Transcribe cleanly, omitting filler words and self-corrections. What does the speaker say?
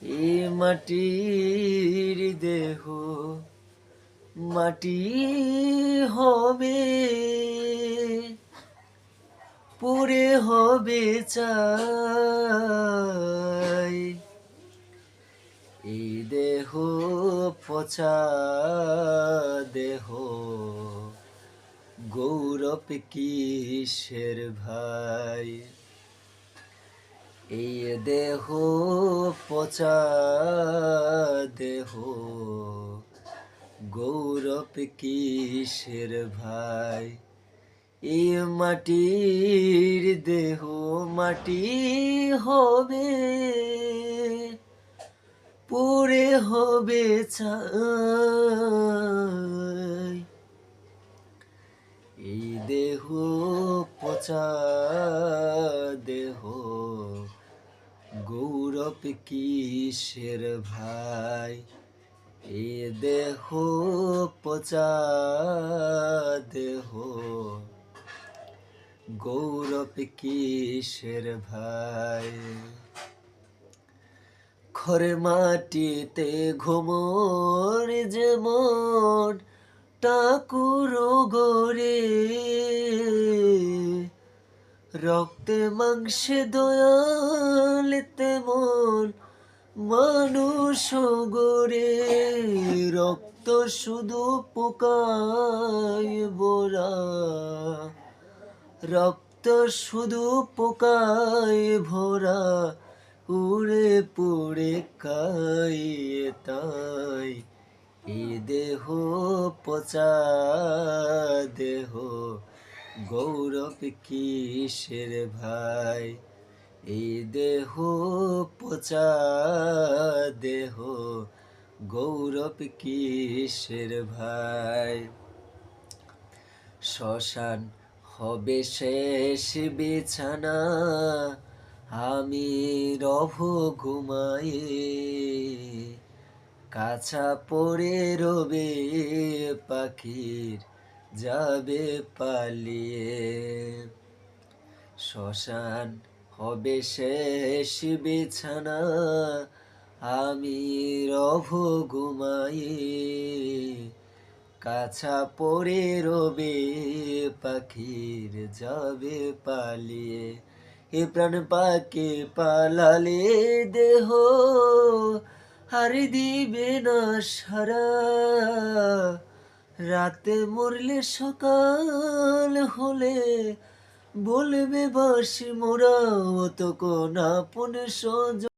এ মাটির দেহ মাটি হবে, পুড়ে হবে চাই। এই দেহ পচা দেহ, গৌরব কিসের ভাই? এই দেহ পচা দেহ, গৌরব কিসের ভাই? এই মাটির দেহ মাটি হবে, পুড়ে হবে ছাই। এই দেহ পচা দেহ, গৌরব কিসের ভাই? এই দেহ পচা দেহ, গৌরব কিসের ভাই? খড়ের মাটিতে ঘুমোর যেমন ঠাকুর গড়ে, রক্তে মাংসে দয়াল তেমন মানুষ গড়ে। রক্ত শুধু পোকায় ভরা, রক্ত শুধু পোকায় ভরা, উড়ে পুড়ে খাই তাই। এ দেহ পচা দেহ, গৌরব কিসের ভাই? এই দেহ পচা দেহ, গৌরব কিসের ভাই? শ্মশান হবে শেষ বিছানা, আমি রব ঘুমায়ে। কাছা পড়ে রবে পাখির যাবে পালিয়ে। শ্মশান হবে শেষ বিছানা, আমি রব ঘুমায়ে। কাছা পড়ে রবে পাখির যাবে পালিয়ে। এ প্রাণ পাকে পালালে দেহ আর দিবে না সারা। রাতে মরলে সকাল হলে বলবে বাসি মোরা, অত কোন আপন সজন।